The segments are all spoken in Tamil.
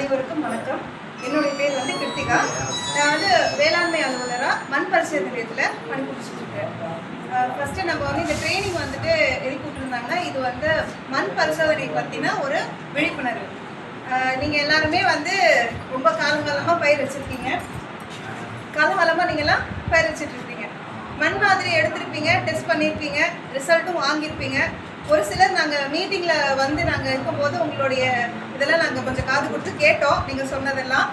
அனைவருக்கும் வணக்கம். என்னுடைய பேர் வந்து கிருத்திகா. நான் வந்து வேளாண்மை அலுவலராக மண் பரிசோதனை நிலையத்தில் பணிபுரிச்சுட்டு இருக்கேன். ஃபஸ்ட்டு நம்ம வந்து இந்த ட்ரைனிங் வந்துட்டு எதுக்கு கூப்பிட்டுருந்தாங்கன்னா, இது வந்து மண் பரிசோதனை பற்றின ஒரு விழிப்புணர்வு. நீங்கள் எல்லாருமே வந்து ரொம்ப காலங்காலமாக பயிர் வச்சுருக்கீங்க. காலகாலமாக நீங்கள்லாம் பயிர் வச்சுட்ருப்பீங்க. மண் மாதிரி எடுத்திருப்பீங்க, டெஸ்ட் பண்ணியிருப்பீங்க, ரிசல்ட்டும் வாங்கியிருப்பீங்க. ஒரு சிலர் நாங்கள் மீட்டிங்கில் வந்து நாங்கள் இருக்கும்போது உங்களுடைய இதெல்லாம் நாங்கள் கொஞ்சம் காது கொடுத்து கேட்டோம். நீங்கள் சொன்னதெல்லாம்,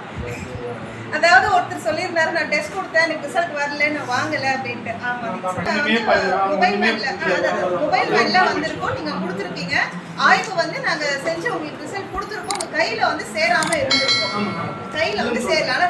அதாவது ஒருத்தர் சொல்லியிருந்தாரு, நான் டெஸ்ட் கொடுத்தேன், எனக்கு ரிசல்ட் வரல, நான் வாங்கலை அப்படின்ட்டு. ஆமாம், மொபைல் வேனில் வந்திருக்கோம், நீங்கள் கொடுத்துருக்கீங்க. ஆய்வு வந்து நாங்கள் செஞ்சு உங்களுக்கு ரிசல்ட் கொடுத்துருக்கோம். உங்கள் கையில் வந்து சேராமல் இருந்திருக்கோம். கையில் வந்து சேரல,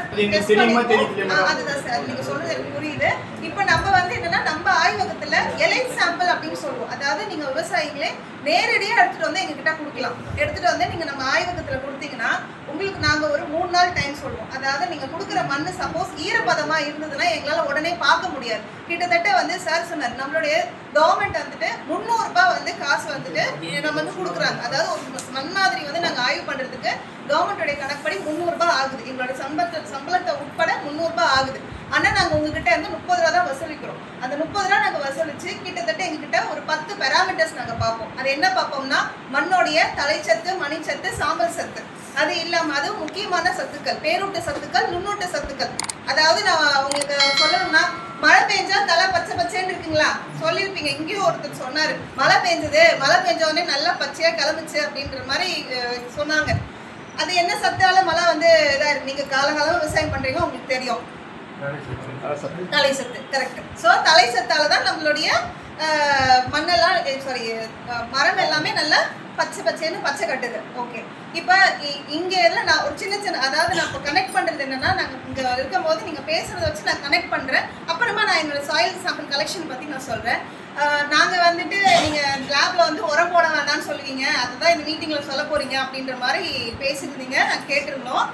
ஆனால் அதுதான் சார் நீங்கள் சொல்றது எனக்கு புரியுது. இப்போ நம்ம வந்து என்னன்னா, நம்ம ஆய்வகத்தில் எலைட் சாம்பிள் அப்படின்னு சொல்லுவோம். அதாவது நீங்கள் விவசாயிகளே நேரடியாக எடுத்துகிட்டு வந்து எங்ககிட்ட கொடுக்கலாம். எடுத்துகிட்டு வந்து நீங்கள் நம்ம ஆய்வகத்தில் கொடுத்தீங்கன்னா உங்களுக்கு நாங்கள் ஒரு 3 நாள் டைம் சொல்லுவோம். அதாவது நீங்கள் கொடுக்குற மண் சப்போஸ் ஈரப்பதமாக இருந்ததுன்னா எங்களால் உடனே பார்க்க முடியாது. கிட்டத்தட்ட வந்து சார் சொன்னார், நம்மளுடைய கவர்மெண்ட் வந்துட்டு 300 ரூபாய் வந்து காசு வந்துட்டு நம்ம வந்து கொடுக்குறாங்க. அதாவது ஒரு மண் மாதிரி வந்து நாங்கள் ஆய்வு பண்ணுறதுக்கு கவர்மெண்ட்டுடைய கணக்குப்படி 300 ரூபாய் ஆகுது. எங்களோட சம்பளத்தை உட்பட 300 ரூபாய் ஆகுது. ஆனால் நாங்கள் உங்ககிட்ட வந்து 30 ரூபா தான் வசூலிக்கிறோம். அந்த 30 ரூபா நாங்கள் வசூலிச்சு கிட்டத்தட்ட எங்ககிட்ட ஒரு 10 பேராமீட்டர்ஸ் நாங்கள் பார்ப்போம். அது என்ன பார்ப்போம்னா, மண்ணோடைய தலைச்சத்து, மணிச்சத்து, சாம்பல் சத்து, அது இல்லாமல் அது முக்கியமான சத்துக்கள், பேரூட்ட சத்துக்கள், நுண்ணூட்ட சத்துக்கள். அதாவது நான் உங்களுக்கு சொல்லணும்னா, மழை பெஞ்சா தலை பச்சை பச்சைன்னு இருக்குங்களா, சொல்லியிருப்பீங்க. இங்கேயும் ஒருத்தர் சொன்னார், மழை பெஞ்சது, மழை பெஞ்ச உடனே நல்லா பச்சையாக கிளம்பிச்சு அப்படின்ற மாதிரி சொன்னாங்க. அது என்ன சத்தால மழை வந்து இதாக இருக்கு. நீங்கள் காலகாலம் விவசாயம் பண்ணுறீங்க, உங்களுக்கு தெரியும். தலை சத்து, கரெக்ட். ஸோ தலை சத்தால தான் நம்மளுடைய மண்ணெல்லாம் மரம் எல்லாமே நல்லா பச்சை பச்சைன்னு பச்சை கட்டுது. ஓகே, இப்போ இங்கே எல்லாம் நான் ஒரு சின்ன அதாவது நான் இப்போ கனெக்ட் பண்ணுறது என்னென்னா, நாங்கள் இங்கே இருக்கும் போது நீங்கள் பேசுகிறத வச்சு நான் கனெக்ட் பண்ணுறேன். அப்புறமா நான் என்னோடய சாயில் சாம்பிள் கலெக்ஷன் பற்றி நான் சொல்கிறேன். நாங்கள் வந்துட்டு நீங்கள் லேபில் வந்து உரம் போட வேண்டாம்னு சொல்லுவீங்க, அதுதான் இந்த மீட்டிங்கில் சொல்ல போகிறீங்க அப்படின்ற மாதிரி பேசியிருந்தீங்க, நான் கேட்டிருந்தோம்.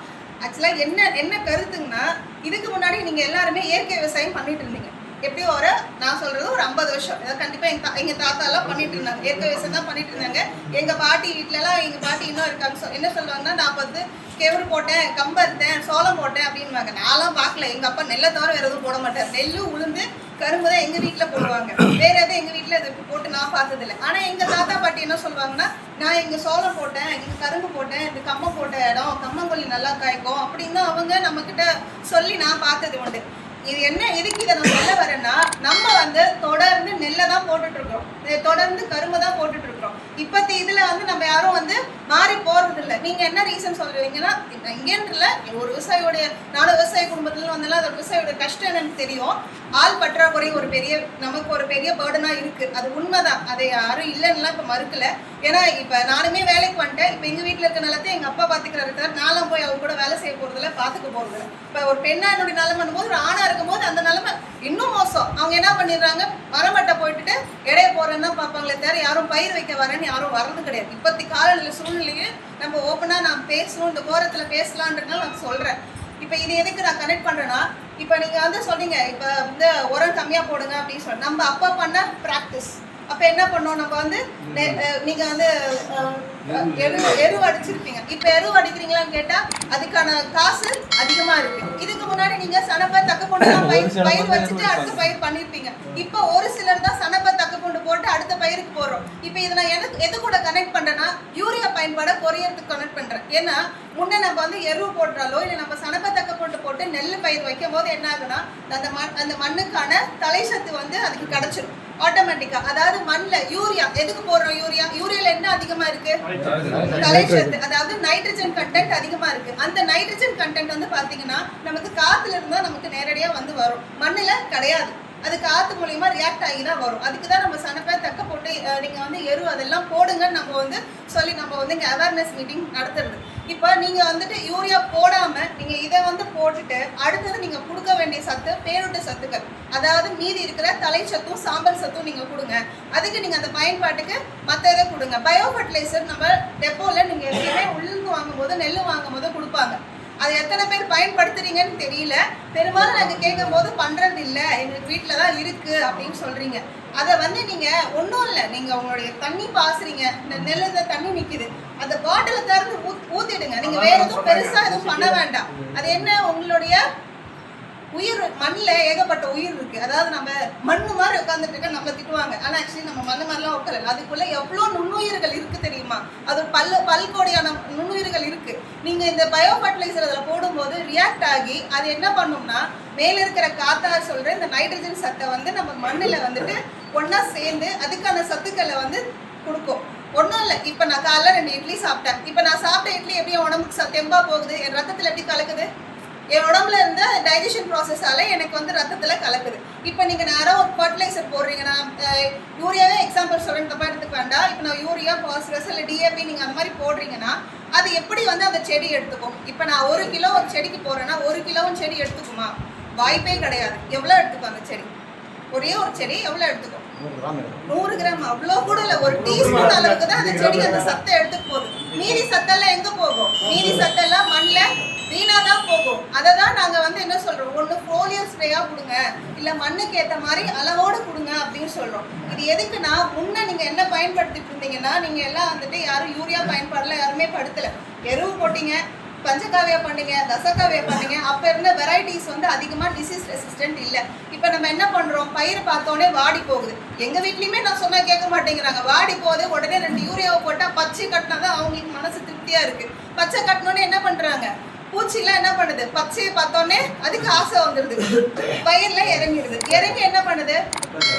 ஆக்சுவலாக என்ன கருத்துங்கன்னா, இதுக்கு முன்னாடி நீங்கள் எல்லாருமே இயற்கை விவசாயம் பண்ணிட்டு இருந்தீங்க. எப்படியும் நான் சொல்கிறது ஒரு 50 வருஷம். அதாவது கண்டிப்பாக எங்கள் தாத்தாலாம் பண்ணிட்டு இருந்தாங்க, இயற்கை விவசாயம் தான் பண்ணிட்டு இருந்தாங்க. எங்கள் பாட்டி வீட்டிலலாம், எங்கள் பாட்டி இன்னும் இருக்காங்க, என்ன சொல்லுவாங்கன்னா, நான் வந்து கெவுரு போட்டேன், கம்பருத்தேன், சோளம் போட்டேன் அப்படின்வாங்க. நான்லாம் பார்க்கல. எங்கள் அப்பா நெல்லை தவிர வேறு எதுவும் போட மாட்டார். நெல், உளுந்து, கரும்பு தான் எங்கள் வீட்டில் போடுவாங்க. வேறு எதுவும் எங்கள் வீட்டில் இது போட்டு நான் பார்த்ததில்லை. ஆனால் எங்கள் தாத்தா பாட்டி என்ன சொல்லுவாங்கன்னா, நான் இங்கே சோளம் போட்டேன், இங்கே கரும்பு போட்டேன், இந்த கம்பம் போட்ட இடம், கம்மங்கொல்லி நல்லா காய்க்கும் அப்படின்னு அவங்க நம்மக்கிட்ட சொல்லி நான் பார்த்தது உண்டு. இது என்ன, எதுக்கு இதை நம்ம சொல்ல வரேன்னா, நம்ம வந்து தொடர்ந்து நெல்லை தான் போட்டுட்ருக்கோம், தொடர்ந்து கரும்பு தான் போட்டுட்ருக்கோம். இப்போத்தி இதில் வந்து நம்ம யாரும் வந்து மாறி போகிறது இல்லை. நீங்கள் என்ன ரீசன் சொல்லுவீங்கன்னா, இங்கேன்னு இல்லை, ஒரு விவசாயியோடைய, நானும் விவசாய குடும்பத்தில் வந்தெல்லாம் அந்த விவசாயியோட கஷ்டம் எனக்கு தெரியும். ஆள் பற்றாக்குறை நமக்கு ஒரு பெரிய பேர்டனாக இருக்குது. அது உண்மைதான், அதை யாரும் இல்லைன்னுலாம் இப்போ மறுக்கலை. ஏன்னா இப்போ நானுமே வேலைக்கு வந்துட்டேன். இப்போ எங்கள் வீட்டில் இருக்க நிலத்தை எங்கள் அப்பா பார்த்துக்கிறாரு தவிர நானும் போய் அவங்க கூட வேலை செய்ய போகிறதில்ல, பார்த்துக்க போகிறதில்ல. இப்போ ஒரு பெண்ணா என்னுடைய நிலைமைன்னும் போது, ஒரு ஆணாக இருக்கும்போது அந்த நிலைமை இன்னும் மோசம். அவங்க என்ன பண்ணிடுறாங்க, மரமட்டை போயிட்டுட்டு இடைய போகிறேன்னு தான் பார்ப்பாங்களே தவிர யாரும் பயிர் வைக்க வரேன்னு யாரும் வர்றது கிடையாது. இப்போத்தி காலநிலை சூழ்நிலையே நம்ம ஓப்பனாக நான் பேசணும், இந்த கோரத்தில் பேசலான்றதுனால நான் சொல்கிறேன். இப்போ இது எதுக்கு நான் கனெக்ட் பண்ணுறேன்னா, இப்போ நீங்கள் வந்து சொன்னீங்க, இப்போ வந்து உரம் கம்மியாக போடுங்க அப்படின்னு சொல்லி நம்ம அப்பா பண்ண ப்ராக்டிஸ். அப்போ என்ன பண்ணோம், நம்ம வந்து நீங்கள் வந்து எரு அடிச்சிருப்பீங்க. இப்போ எரு அடிக்கிறீங்களான்னு கேட்டால் அதுக்கான காசு அதிகமாக இருக்குது. இதுக்கு முன்னாடி நீங்கள் சனப்பை தக்கப்பொண்டு பயிர் வச்சுட்டு அடுத்த பயிர் பண்ணியிருப்பீங்க. இப்போ ஒரு சிலர் தான் சனப்பை தக்கப்பொண்டு போட்டு அடுத்த பயிருக்கு போடுறோம். இப்போ இதை நான் எது கூட கனெக்ட் பண்ணுறேன்னா, யூரியா பயன்பாடை குறையறதுக்கு கனெக்ட் பண்ணுறேன். ஏன்னா முன்னே நம்ம வந்து எரு போடுறாலோ இல்லை நம்ம சனப்பை தக்கப்பொண்டு போட்டு நெல் பயிர் வைக்கும் போது என்ன ஆகுனா, அந்த மண்ணுக்கான தலை சத்து வந்து அதுக்கு கிடைச்சிடும் ஆட்டோமேட்டிக்காக. அதாவது மண்ணில் யூரியா எதுக்கு போடுறோம், யூரியாவில் என்ன அதிகமாக இருக்குது, தலைச்சத்து, அதாவது நைட்ரஜன் கண்டென்ட் அதிகமாக இருக்குது. அந்த நைட்ரஜன் கண்டென்ட் வந்து பார்த்தீங்கன்னா நமக்கு காற்றுல இருந்தால் நமக்கு நேரடியாக வந்து வரும், மண்ணில் கிடையாது. அது காற்று மூலியமா ரியாக்ட் ஆகி தான் வரும். அதுக்கு தான் நம்ம சனப்பை தக்க போட்டு நீங்கள் வந்து எரு அதெல்லாம் போடுங்கன்னு நம்ம வந்து சொல்லி நம்ம வந்து இங்கே அவேர்னஸ் மீட்டிங் நடத்துறது. இப்போ நீங்கள் வந்துட்டு யூரியா போடாமல் நீங்கள் இதை வந்து போட்டுட்டு அடுத்தது நீங்கள் கொடுக்க வேண்டிய சத்து பேரூட்ட சத்துக்கள், அதாவது மீதி இருக்கிற தலை சத்தும் சாம்பல் சத்தும் நீங்கள் கொடுங்க. அதுக்கு நீங்கள் அந்த பயன்பாட்டுக்கு மற்ற இதை கொடுங்க. பயோ ஃபர்டிலைசர் நம்ம டெப்போவில் நீங்கள் எப்பயுமே உளுந்து வாங்கும் போது, நெல் வாங்கும் போது கொடுப்பாங்க. அதை எத்தனை பேர் பயன்படுத்துறீங்கன்னு தெரியல. பெரும்பாலும் நாங்கள் கேட்கும் போது பண்றது இல்லை, எங்களுக்கு வீட்டில் தான் இருக்கு அப்படின்னு சொல்றீங்க. அதை வந்து நீங்க ஒன்றும் இல்லை, நீங்க உங்களுடைய தண்ணி பாசுறீங்க, இந்த நெல்லுல தண்ணி நிக்குது, அந்த பாட்டில திறந்து ஊத்திடுங்க. நீங்க வேற எதுவும் பெருசா எதுவும் பண்ண வேண்டாம். அது என்ன, உங்களுடைய உயிர், மண்ணில் ஏகப்பட்ட உயிர் இருக்கு. அதாவது நம்ம மண்ணு மாதிரி உட்காந்துட்டு இருக்க நம்மளை திட்டுவாங்க, ஆனா ஆக்சுவலி நம்ம மண்ணு மாதிரிலாம் உட்கல. அதுக்குள்ள எவ்வளோ நுண்ணுயிர்கள் இருக்கு தெரியுமா? அது பல்கோடியான நுண்ணுயிர்கள் இருக்கு. நீங்க இந்த பயோ ஃபர்டிலைசர் அதில் போடும்போது ரியாக்ட் ஆகி அது என்ன பண்ணும்னா, மேல இருக்கிற காத்தார் சொல்ற இந்த நைட்ரஜன் சத்தை வந்து நம்ம மண்ணில் வந்துட்டு ஒன்னா சேர்ந்து அதுக்கான சத்துக்களை வந்து கொடுக்கும். ஒன்றும் இல்லை, இப்போ நான் காலைல 2 இட்லி சாப்பிட்டேன். இப்போ நான் சாப்பிட்ட இட்லி எப்படி என் உடம்புக்கு தெம்பா போகுது, என் ரத்தத்தில் எப்படி கலக்குது, என் உடம்புல இருந்த டைஜஷன் ப்ராசஸால எனக்கு வந்து ரத்தத்துல கலக்குது. இப்போ நீங்க நேரம் ஒரு ஃபர்டிலைசர் போடுறீங்க, நான் யூரியாவே எக்ஸாம்பிள் சொல்றேன், தப்பா எடுத்துக்க வேண்டாம். இப்போ நான் யூரியா, பாஸ்பரஸ் இல்லை டிஏபி நீங்க அந்த மாதிரி போடுறீங்கன்னா அது எப்படி வந்து அந்த செடி எடுத்துக்கும்? இப்போ நான் 1 கிலோ ஒரு செடிக்கு போடுறேன்னா 1 கிலோவும் செடி எடுத்துக்குமா? வாய்ப்பே கிடையாது. எவ்வளோ எடுத்துக்கும் அந்த செடி? ஒரே ஒரு செடி எவ்வளோ எடுத்துக்கும்? 100 கிராம். அவ்வளோ கூட இல்லை, ஒரு டீஸ்பூன் அளவுக்கு தான் அந்த செடி அந்த சத்தை எடுத்துக்க போகுது. மீதி சத்தெல்லாம் எங்க போகும்? மீதி சத்தெல்லாம் மண்ணில் வீணா தான் போகும். அதை தான் நாங்கள் வந்து என்ன சொல்றோம், ஒன்று ஃபோலியர் ஸ்ப்ரேயா கொடுங்க, இல்லை மண்ணுக்கு ஏற்ற மாதிரி அளவோடு கொடுங்க அப்படின்னு சொல்றோம். இது எதுக்குன்னா, முன்ன நீங்க என்ன பயன்படுத்திட்டு இருந்தீங்கன்னா, நீங்க எல்லாம் வந்துட்டு யாரும் யூரியா பயன்பாடுல யாருமே படுத்தல, எருவு போட்டீங்க, பஞ்சகாவியா பண்ணீங்க, தசகாவியா பண்ணீங்க. அப்ப இருந்த வெரைட்டிஸ் வந்து அதிகமா டிசீஸ் ரெசிஸ்டன்ட் இல்லை. இப்போ நம்ம என்ன பண்றோம், பயிர் பார்த்தோன்னே வாடி போகுது. எங்க வீட்லயுமே நான் சொன்னா கேட்க மாட்டேங்கிறாங்க, வாடி போகுது, உடனே 2 யூரியாவை போட்டா பச்சை கட்டினா தான் அவங்களுக்கு மனசு திருப்தியா இருக்கு. பச்சை கட்டினோடனே என்ன பண்றாங்க, பூச்சிலாம் என்ன பண்ணுது, பச்சையை பார்த்தோன்னே அதுக்கு ஆசை வந்துடுது, பயிர்ல இறங்கிடுது. இறங்கி என்ன பண்ணுது,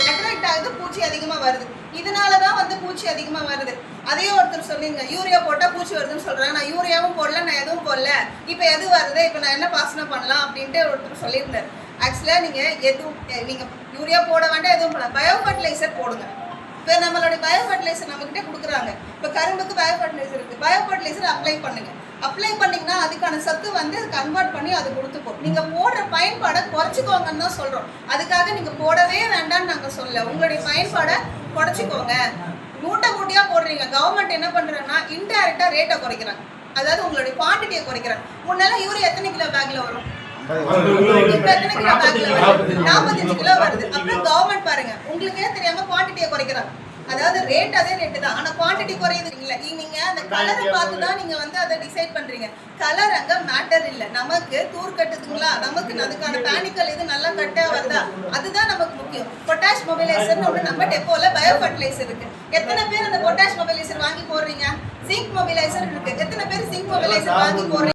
அட்ராக்ட் ஆகுது, பூச்சி அதிகமா வருது. இதனாலதான் வந்து பூச்சி அதிகமா வருது. அதே ஒருத்தர் சொல்லிங்க, யூரியா போட்டா பூச்சி வருதுன்னு சொல்றாங்க. நான் யூரியாவும் போடல, நான் எதுவும் போடல, இப்ப எது வருது, இப்ப நான் என்ன பாசனம் பண்ணலாம் அப்படின்ட்டு ஒருத்தர் சொல்லியிருந்தாரு. ஆக்சுவலா நீங்க நீங்க யூரியா போட வேண்டாம், எதுவும் போடலாம், பயோ ஃபர்டிலைசர் போடுங்க. இப்போ நம்மளுடைய பயோ ஃபர்டிலைசர் நம்மகிட்ட கொடுக்குறாங்க. இப்போ கரும்புக்கு பயோ ஃபர்டிலைசர் இருக்கு, பயோ ஃபர்டிலைசர் அப்ளை பண்ணுங்க. அப்ளை பண்ணிங்கன்னா அதுக்கான சத்து வந்து கன்வெர்ட் பண்ணி அது கொடுத்துப்போம். நீங்கள் போடுற பயன்பாடை குறைச்சிக்கோங்கன்னு தான் சொல்கிறோம். அதுக்காக நீங்கள் போடவே வேண்டாம்னு நாங்கள் சொல்ல, உங்களுடைய பயன்பாடை குறைச்சிக்கோங்க. மூட்டையாக போடுறீங்க, கவர்மெண்ட் என்ன பண்ணுறாங்கன்னா இன்டைரக்டாக ரேட்டை குறைக்கிறாங்க, அதாவது உங்களுடைய குவான்டிட்டியை குறைக்கிறாங்க. முன்னெல்லாம் யூரியா எத்தனை கிலோ பேக்கில் வரும், இப்போ எத்தனை கிலோ பேக்கில் வரும், 45 கிலோ வருது. அப்புறம் கவர்மெண்ட் பாருங்க, உங்களுக்கே தெரியாமல் குவான்டிட்டியை குறைக்கிறாங்க. அதாவது ரேட் அதே ரேட்டு தான், ஆனா குவான்டிட்டி குறையுது இல்லை. நீங்க அந்த கலரை பார்த்து தான் நீங்க வந்து அதை டிசைட் பண்றீங்க. கலர் அங்க மேட்டர் இல்லை, நமக்கு தூர் கட்டுதுங்களா, நமக்கு அதுக்கான பேனிக்கல் இது நல்லா கட்டா வருதா, அதுதான் நமக்கு முக்கியம். பொட்டாஷ் மொபிலைசர்னு ஒன்று நம்ம டெப்போல பயோ ஃபர்டிலைசர் இருக்கு. எத்தனை பேர் அந்த பொட்டாஷ் மொபிலைசர் வாங்கி போடுறீங்க? சிங்க் மொபிலைசர் இருக்கு, எத்தனை பேர் சிங்க் மொபிலைசர் வாங்கி போடுறீங்க?